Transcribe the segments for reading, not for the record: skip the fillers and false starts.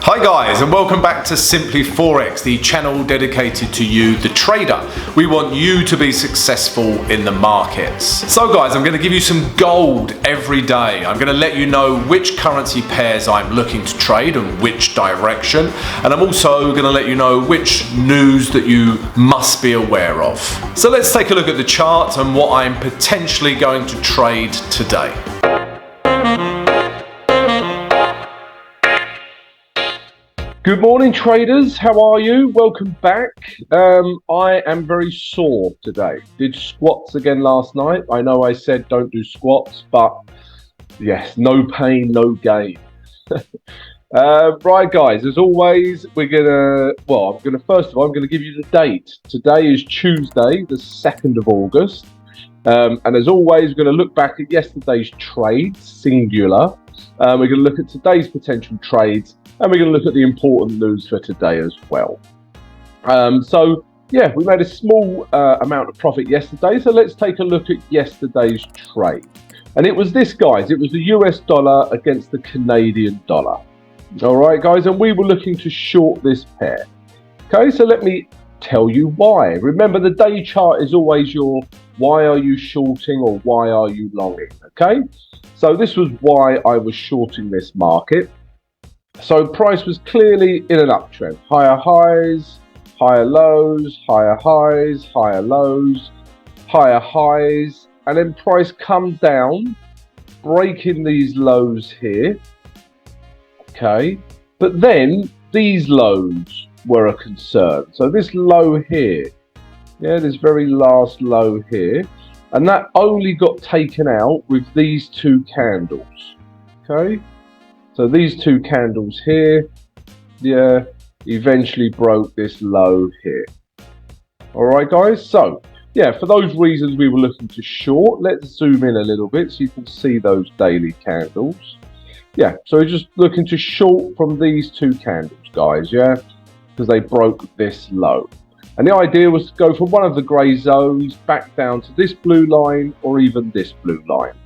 Hi guys, and welcome back to Simply Forex, the channel dedicated to you, the trader. We want you to be successful in the markets. So guys, I'm going to give you some gold every day. I'm going to let you know which currency pairs I'm looking to trade and which direction. And I'm also going to let you know which news that you must be aware of. So let's take a look at the chart and what I'm potentially going to trade today. Good morning traders, how are you? Welcome back. I am very sore today. Did squats again last night. I know I said don't do squats, but yes, no pain, no gain. Right guys, as always, I'm gonna give you the date. Today is Tuesday, the 2nd of August. And as always, we're gonna look back at yesterday's trades, singular. We're gonna look at today's potential trades, and we're going to look at the important news for today as well. So yeah, we made a small amount of profit yesterday. So let's take a look at yesterday's trade. And it was this, guys. It was the US dollar against the Canadian dollar. All right, guys. And we were looking to short this pair. Okay, so let me tell you why. Remember, the day chart is always your why are you shorting or why are you longing. Okay, so this was why I was shorting this market. So price was clearly in an uptrend. Higher highs, higher lows, higher highs, higher lows, higher highs, and then price come down, breaking these lows here. Okay, but then these lows were a concern. So this low here, yeah, this very last low here, and that only got taken out with these two candles. Okay. So these two candles here, yeah, eventually broke this low here. All right, guys. So, yeah, for those reasons we were looking to short. Let's zoom in a little bit so you can see those daily candles. Yeah, so we're just looking to short from these two candles, guys, yeah, because they broke this low. And the idea was to go from one of the grey zones back down to this blue line or even this blue line.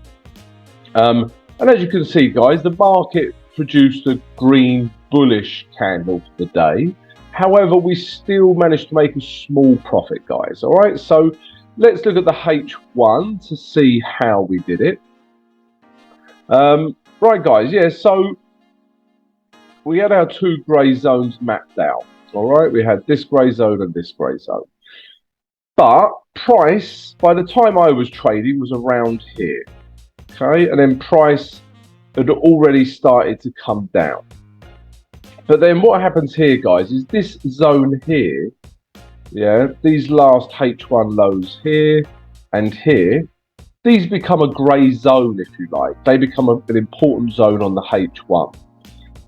And as you can see, guys, the market produced a green bullish candle for the day. However, we still managed to make a small profit, guys. All right, so let's look at the H1 to see how we did it. Right, guys, yeah, so we had our two grey zones mapped out. All right, we had this grey zone and this grey zone. But price, by the time I was trading, was around here. Okay, and then price had already started to come down. But then what happens here, guys, is this zone here, yeah, these last H1 lows here and here, these become a grey zone, if you like. They become an important zone on the H1.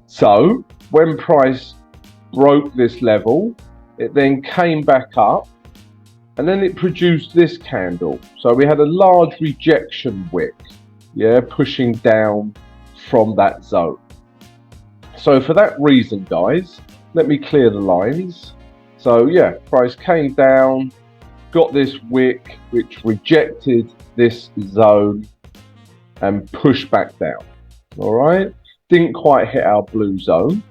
So when price broke this level, it then came back up, and then it produced this candle. So we had a large rejection wick, yeah, pushing down from that zone. So for that reason, guys, let me clear the lines. So yeah, price came down, got this wick which rejected this zone and pushed back down. All right, didn't quite hit our blue zone.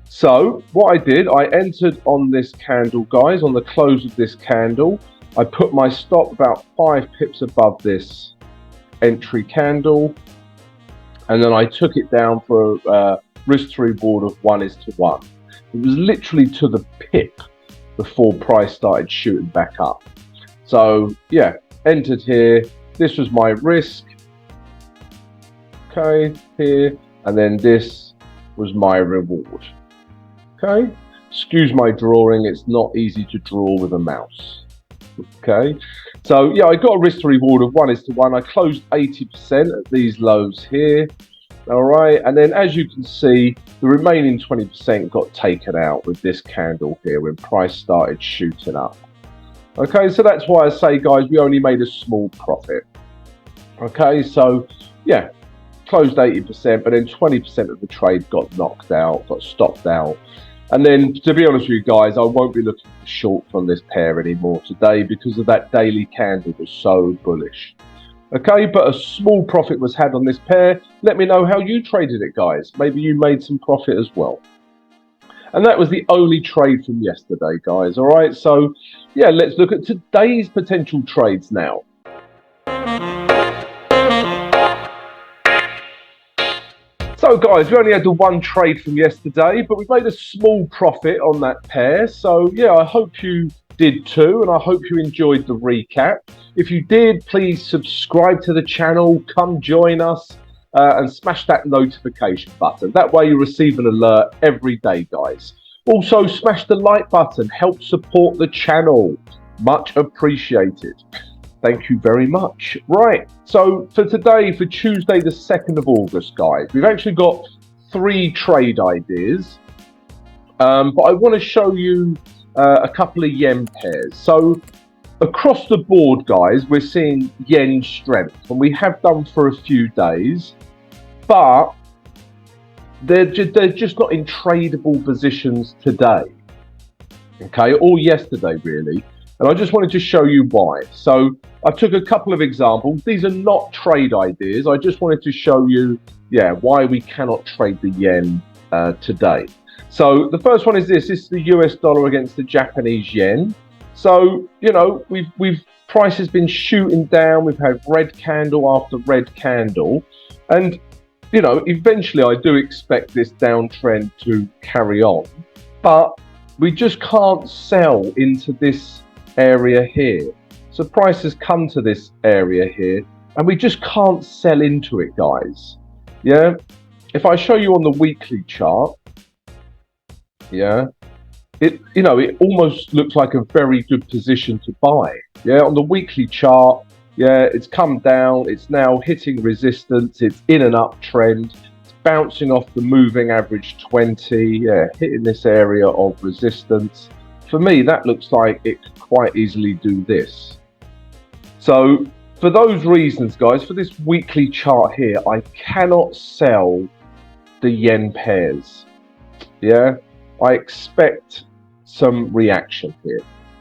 So what I did, I entered on this candle, guys, on the close of this candle. I put my stop about 5 pips above this entry candle, and then I took it down for a risk to reward of 1:1. It was literally to the pip before price started shooting back up. So yeah, entered here. This was my risk, okay, here, and then this was my reward. Okay, excuse my drawing, it's not easy to draw with a mouse. Okay, so yeah, I got a risk to reward of 1:1. I closed 80% at these lows here. All right, and then as you can see, the remaining 20% got taken out with this candle here when price started shooting up. Okay, so that's why I say, guys, we only made a small profit. Okay, so yeah, closed 80%, but then 20% of the trade got knocked out, got stopped out. And then, to be honest with you guys, I won't be looking for short from this pair anymore today because of that daily candle was so bullish. Okay, but a small profit was had on this pair. Let me know how you traded it, guys. Maybe you made some profit as well. And that was the only trade from yesterday, guys. All right, so yeah, let's look at today's potential trades now. So guys, we only had the one trade from yesterday, but we made a small profit on that pair. So yeah, I hope you did too, and I hope you enjoyed the recap. If you did, please subscribe to the channel, come join us, and smash that notification button. That way you receive an alert every day, guys. Also, smash the like button, help support the channel. Much appreciated. Thank you very much. Right, so for today, for Tuesday, the 2nd of August, guys, we've actually got 3 trade ideas. But I want to show you a couple of yen pairs. So across the board, guys, we're seeing yen strength, and we have done for a few days, but they're just not in tradable positions today, okay, or yesterday, really. And I just wanted to show you why. So I took a couple of examples. These are not trade ideas. I just wanted to show you, yeah, why we cannot trade the yen today. So the first one is this. This is the US dollar against the Japanese yen. So, you know, price has been shooting down. We've had red candle after red candle. And, you know, eventually I do expect this downtrend to carry on. But we just can't sell into this area here. So price has come to this area here, and we just can't sell into it, guys. Yeah, if I show you on the weekly chart, yeah, it almost looks like a very good position to buy. Yeah, on the weekly chart, yeah, it's come down, it's now hitting resistance, it's in an uptrend, it's bouncing off the moving average 20, yeah, hitting this area of resistance. For me, that looks like it could quite easily do this. So for those reasons, guys, for this weekly chart here, I cannot sell the yen pairs. Yeah, I expect some reaction here.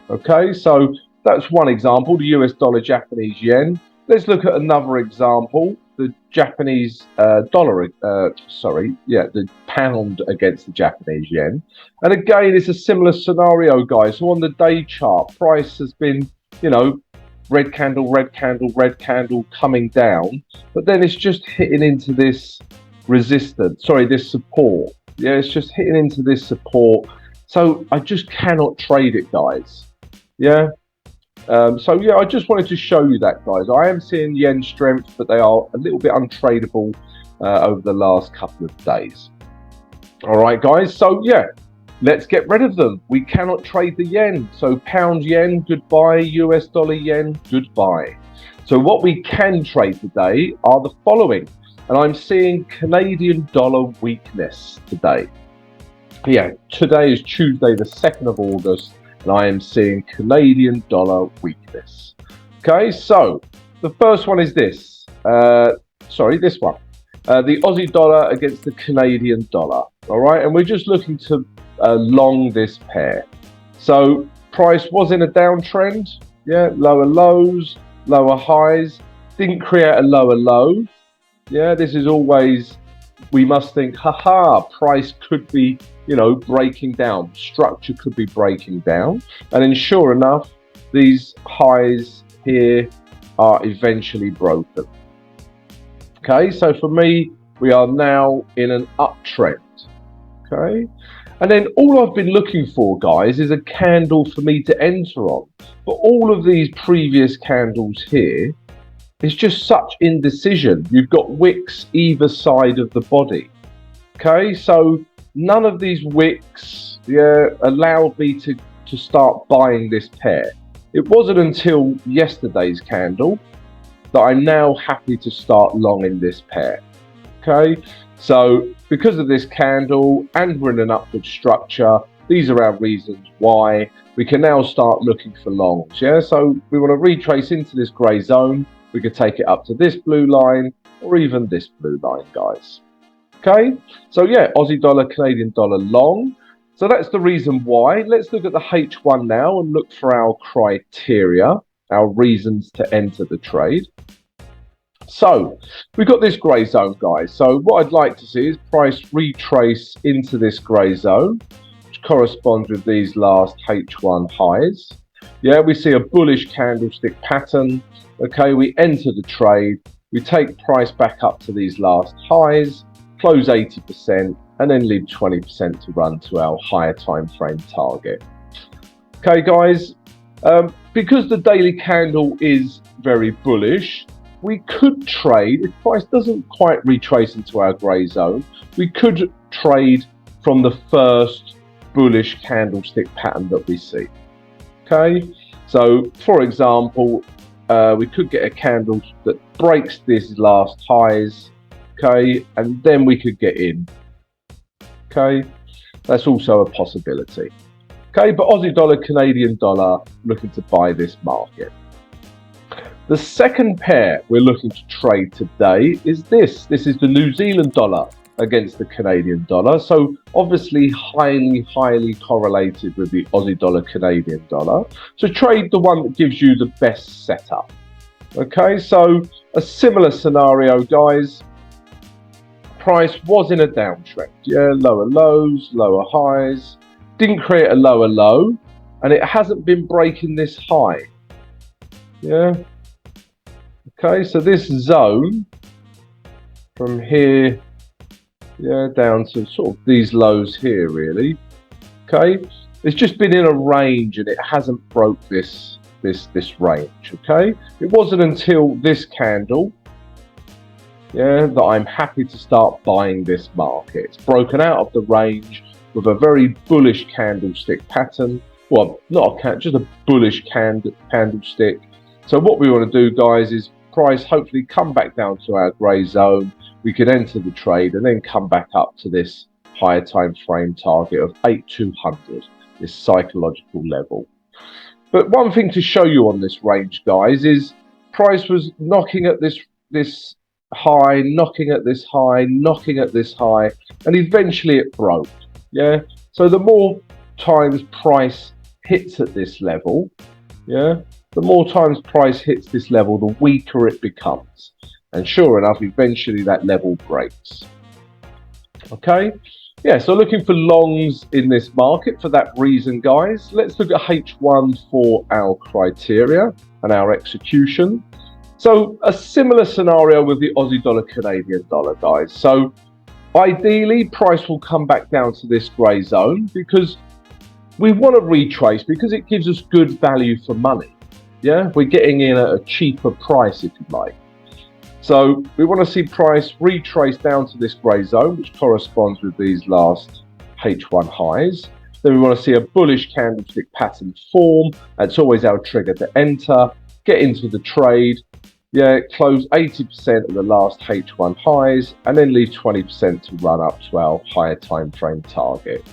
Okay, so that's one example, the US dollar, Japanese yen. Let's look at another example, the Japanese the pound against the Japanese yen. And again, it's a similar scenario, guys. So on the day chart, price has been, you know, red candle, red candle, red candle coming down, but then it's just hitting into this resistance, this support. Yeah, it's just hitting into this support. So I just cannot trade it, guys. Yeah. So yeah, I just wanted to show you that, guys. I am seeing yen strength, but they are a little bit untradeable over the last couple of days. All right, guys. So yeah, let's get rid of them. We cannot trade the yen. So pound yen, goodbye. US dollar yen, goodbye. So what we can trade today are the following. And I'm seeing Canadian dollar weakness today. Yeah, today is Tuesday, the 2nd of August. And I am seeing Canadian dollar weakness. Okay, so the first one is this. This one. The Aussie dollar against the Canadian dollar. All right, and we're just looking to long this pair. So price was in a downtrend. Yeah, lower lows, lower highs. Didn't create a lower low. Yeah, this is always, we must think, haha, price could be, you know, breaking down. Structure could be breaking down. And then sure enough, these highs here are eventually broken. Okay, so for me, we are now in an uptrend. Okay, and then all I've been looking for, guys, is a candle for me to enter on. But all of these previous candles here, it's just such indecision. You've got wicks either side of the body. Okay, so none of these wicks allowed me to start buying this pair. It wasn't until yesterday's candle that I'm now happy to start longing this pair. Okay, so because of this candle and we're in an upward structure, these are our reasons why we can now start looking for longs. Yeah, so we want to retrace into this grey zone. We could take it up to this blue line or even this blue line, guys. Okay, so yeah, Aussie dollar, Canadian dollar long. So that's the reason why. Let's look at the H1 now and look for our criteria, our reasons to enter the trade. So we've got this grey zone, guys. So what I'd like to see is price retrace into this grey zone. corresponds with these last H1 highs. Yeah, we see a bullish candlestick pattern. Okay, we enter the trade, we take price back up to these last highs, close 80%, and then leave 20% to run to our higher time frame target. Okay, guys, because the daily candle is very bullish, we could trade, if price doesn't quite retrace into our grey zone, we could trade from the first bullish candlestick pattern that we see. Okay, so for example, we could get a candle that breaks these last highs, okay, and then we could get in. Okay, that's also a possibility. Okay, but Aussie dollar, Canadian dollar, looking to buy this market. The second pair we're looking to trade today is this. This is the New Zealand dollar against the Canadian dollar. So obviously highly correlated with the Aussie dollar, Canadian dollar. So trade the one that gives you the best setup. Okay, so a similar scenario, guys. Price was in a downtrend. Yeah, lower lows, lower highs. Didn't create a lower low, and it hasn't been breaking this high. Yeah. Okay, so this zone from here, yeah, down to sort of these lows here, really. Okay, it's just been in a range and it hasn't broke this range. Okay, it wasn't until this candle, yeah, that I'm happy to start buying this market. It's broken out of the range with a very bullish candlestick pattern. Well, not a just a bullish candlestick. So what we want to do, guys, is price hopefully come back down to our grey zone. We could enter the trade and then come back up to this higher time frame target of 8,200, this psychological level. But one thing to show you on this range, guys, is price was knocking at this high, knocking at this high, knocking at this high, and eventually it broke. Yeah. So the more times price hits at this level, yeah, the more times price hits this level, the weaker it becomes. And sure enough, eventually that level breaks. Okay. Yeah, so looking for longs in this market for that reason, guys. Let's look at H1 for our criteria and our execution. So a similar scenario with the Aussie dollar, Canadian dollar, guys. So ideally, price will come back down to this grey zone because we want to retrace because it gives us good value for money. Yeah, we're getting in at a cheaper price, if you like. So we want to see price retrace down to this grey zone, which corresponds with these last H1 highs. Then we want to see a bullish candlestick pattern form. That's always our trigger to enter, get into the trade. Yeah, close 80% of the last H1 highs, and then leave 20% to run up to our higher time frame target.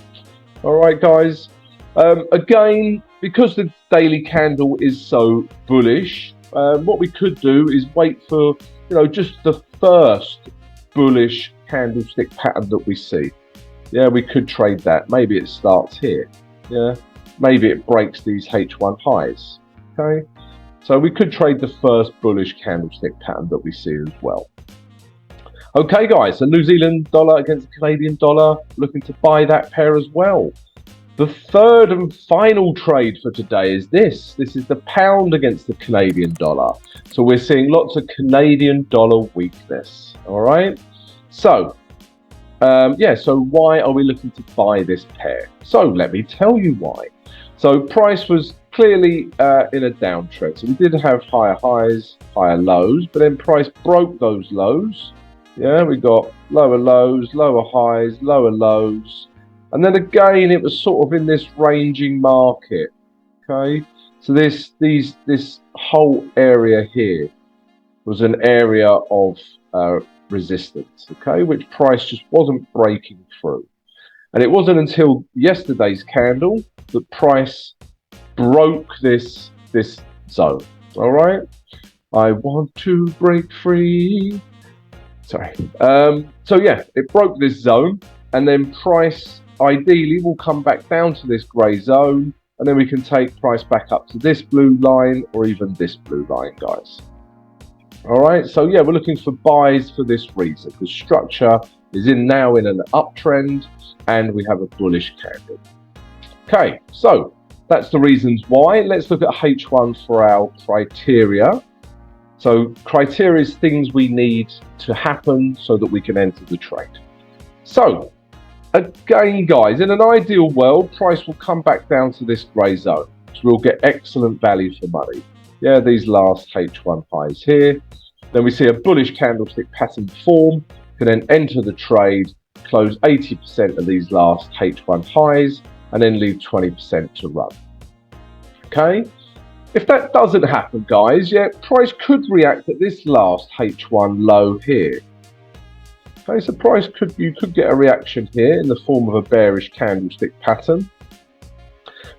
All right, guys. Again, because the daily candle is so bullish, what we could do is wait for, just the first bullish candlestick pattern that we see. Yeah, we could trade that. Maybe it starts here. Yeah, maybe it breaks these H1 highs. Okay, so we could trade the first bullish candlestick pattern that we see as well. Okay, guys, so New Zealand dollar against the Canadian dollar, looking to buy that pair as well. The third and final trade for today is this. This is the pound against the Canadian dollar. So we're seeing lots of Canadian dollar weakness. All right. So, so why are we looking to buy this pair? So let me tell you why. So price was clearly in a downtrend. So we did have higher highs, higher lows, but then price broke those lows. Yeah, we got lower lows, lower highs, lower lows. And then again, it was sort of in this ranging market. Okay, so this whole area here was an area of resistance. Okay, which price just wasn't breaking through, and it wasn't until yesterday's candle that price broke this zone. All right, I want to break free. Sorry. So yeah, it broke this zone, and then price ideally will come back down to this grey zone, and then we can take price back up to this blue line or even this blue line, guys. All right, so yeah, we're looking for buys for this reason. The structure is now in an uptrend and we have a bullish candle. Okay, so that's the reasons why. Let's look at H1 for our criteria. So criteria is things we need to happen so that we can enter the trade. So again, guys, in an ideal world, price will come back down to this grey zone. So we'll get excellent value for money. Yeah, these last H1 highs here. Then we see a bullish candlestick pattern form, can then enter the trade, close 80% of these last H1 highs, and then leave 20% to run. Okay, if that doesn't happen, guys, yeah, price could react at this last H1 low here. Okay, so you could get a reaction here in the form of a bearish candlestick pattern.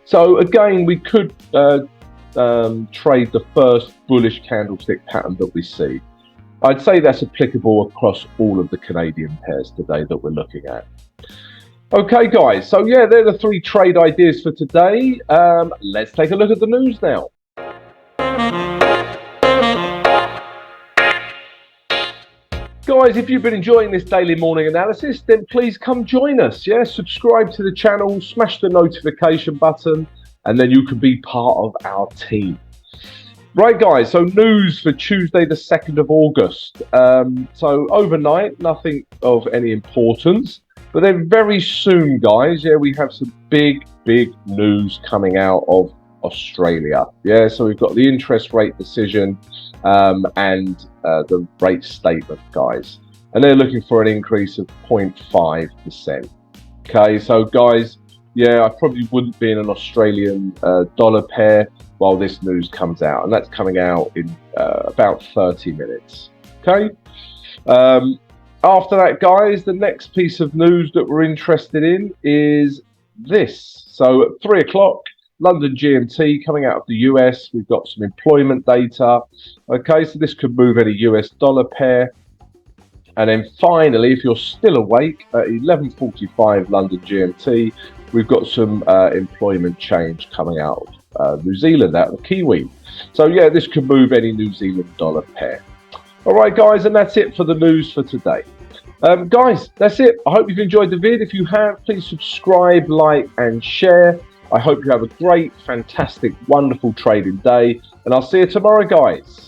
So again, we could trade the first bullish candlestick pattern that we see. I'd say that's applicable across all of the Canadian pairs today that we're looking at. Okay, guys, so yeah, they're the 3 trade ideas for today. Let's take a look at the news now. Guys, if you've been enjoying this daily morning analysis, then please come join us. Yeah, subscribe to the channel, smash the notification button, and then you can be part of our team. Right, guys, so news for Tuesday the 2nd of August. So overnight, nothing of any importance. But then very soon, guys, yeah, we have some big news coming out of Australia. Yeah, so we've got the interest rate decision and the rate statement, guys. And they're looking for an increase of 0.5%. Okay, so guys, yeah, I probably wouldn't be in an Australian dollar pair while this news comes out. And that's coming out in about 30 minutes. Okay. After that, guys, the next piece of news that we're interested in is this. So at 3 o'clock, London GMT coming out of the US, we've got some employment data. Okay, so this could move any US dollar pair. And then finally, if you're still awake, at 11:45 London GMT, we've got some employment change coming out of New Zealand, out of Kiwi. So yeah, this could move any New Zealand dollar pair. All right, guys, and that's it for the news for today. Guys, that's it. I hope you've enjoyed the vid. If you have, please subscribe, like, and share. I hope you have a great, fantastic, wonderful trading day, and I'll see you tomorrow, guys.